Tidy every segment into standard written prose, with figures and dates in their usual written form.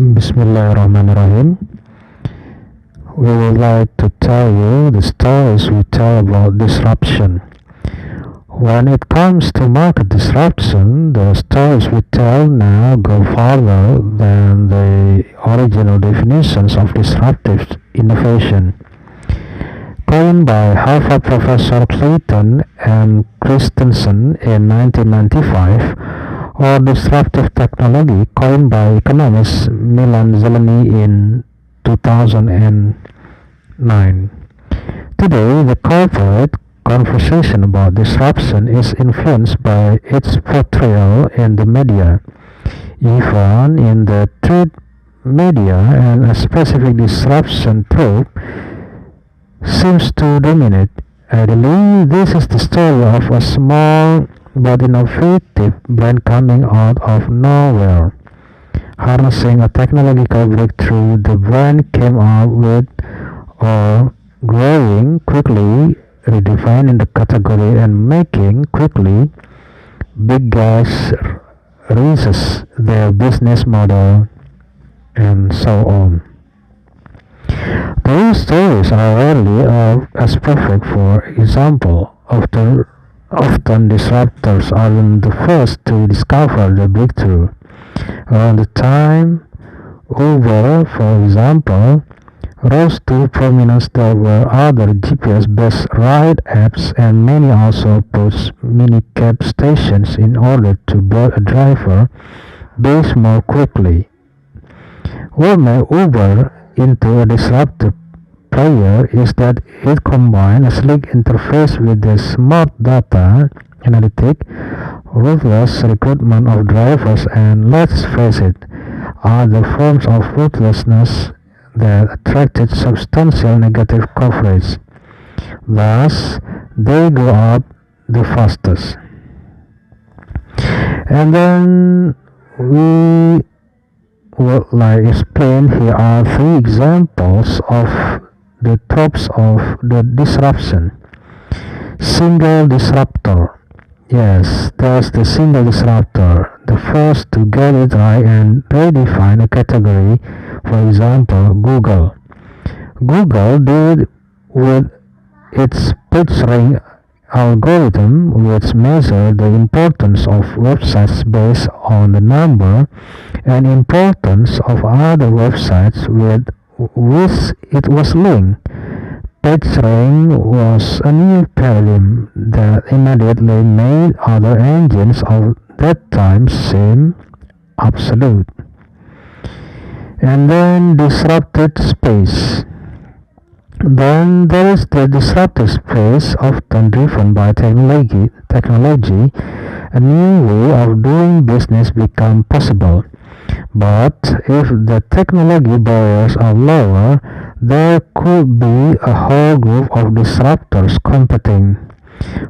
Bismillahirrahmanirrahim. We would like to tell you the stories we tell about disruption. When it comes to market disruption, the stories we tell now go farther than the original definitions of disruptive innovation. Coined by Harvard professor Clayton M. Christensen in 1995, or disruptive technology coined by economist Milan Zeleny in 2009. Today, the corporate conversation about disruption is influenced by its portrayal in the media, even in the trade media, and a specific disruption trope seems to dominate. Ideally, this is the story of a small but innovative brand coming out of nowhere. Harnessing a technological breakthrough the brand came up with, or growing quickly, redefining the category and making quickly big guys raises their business model, and so on. Those stories are rarely as perfect. For example, often disruptors aren't the first to discover the breakthrough. Around the time Uber, for example, rose to prominence, there were other GPS-based ride apps, and many also approached minicab stations in order to build a driver base more quickly. What made Uber into a disruptive player is that it combined a sleek interface with the smart data analytic, ruthless recruitment of drivers, and, let's face it, other forms of ruthlessness that attracted substantial negative coverage. Thus, they grew up the fastest. And then we would like explain here are three examples of the tropes of the disruption. Single disruptor. Yes, there's the single disruptor, the first to get it right and redefine a category. For example, Google. Google did with its PageRank algorithm, which measured the importance of websites based on the number and importance of other websites with which it was linked. PageRank was a new paradigm that immediately made other engines of that time seem obsolete. And then disrupted space. Then there is the disrupted space, often driven by technology. A new way of doing business become possible. But if the technology barriers are lower, there could be a whole group of disruptors competing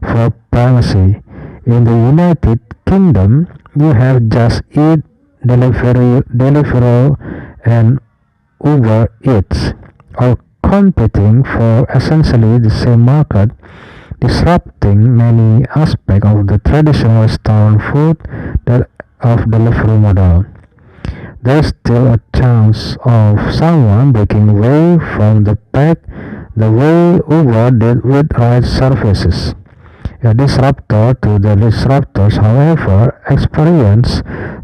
for primacy. In the United Kingdom, you have Just Eat, Deliveroo, and Uber Eats, all competing for essentially the same market, disrupting many aspects of the traditional restaurant food of delivery model. There's still a chance of someone breaking away from the pack the way Uber did with ride services. A disruptor to the disruptors, however, experience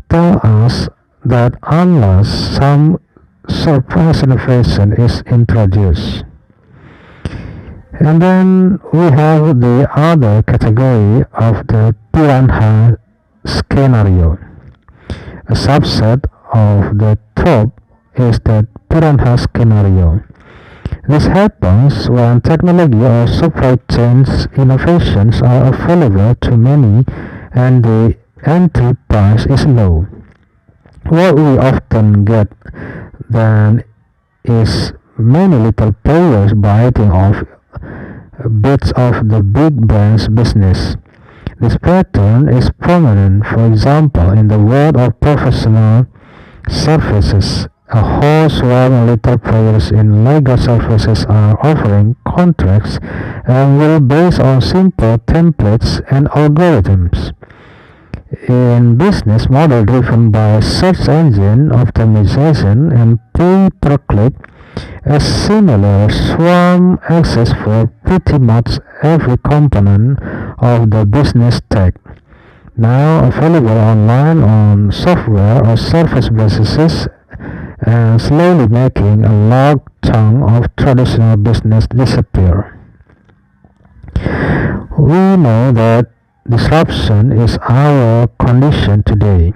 tells us that unless some surprise innovation is introduced. And then we have the other category of the piranha scenario. A subset of the trope is the piranha scenario. This happens when technology or supply chain innovations are available to many and the entry price is low. What we often get then is many little players biting off bits of the big brand's business. This pattern is prominent, for example, in the world of professional services. A whole swarm of little players in legal services are offering contracts and will based on simple templates and algorithms. In business model driven by search engine optimization and pay-per-click, a similar swarm exists for pretty much every component of the business tech, now available online on software or service basis and slowly making a large chunk of traditional business disappear. We know that disruption is our condition today,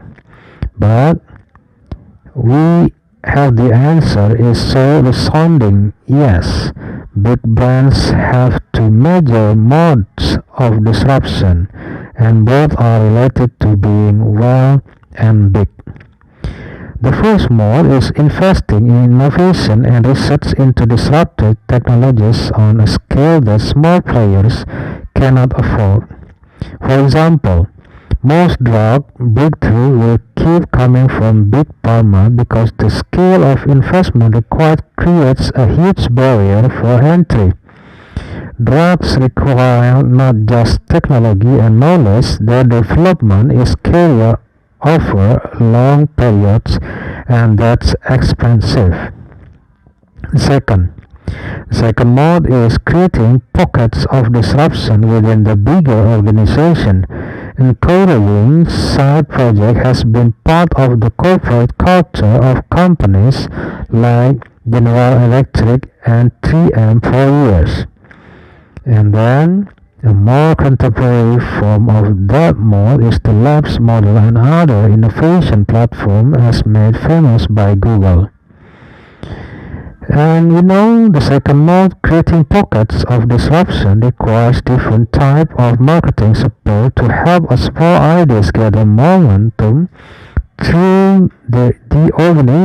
but we have the answer is so resounding yes. Big brands have two major modes of disruption, and both are related to being well and big. The first mode is investing in innovation and research into disruptive technologies on a scale that small players cannot afford. For example, most drug breakthrough will keep coming from big pharma because the scale of investment required creates a huge barrier for entry. Drugs require not just technology and knowledge, their development is carried over long periods and that's expensive. Second, second mode is creating pockets of disruption within the bigger organization. Encouraging side project has been part of the corporate culture of companies like General Electric and 3M for years. And then, a more contemporary form of that mode is the Labs model and other innovation platform as made famous by Google. And the second mode, creating pockets of disruption, requires different type of marketing support to help a small ideas gather momentum through the organization.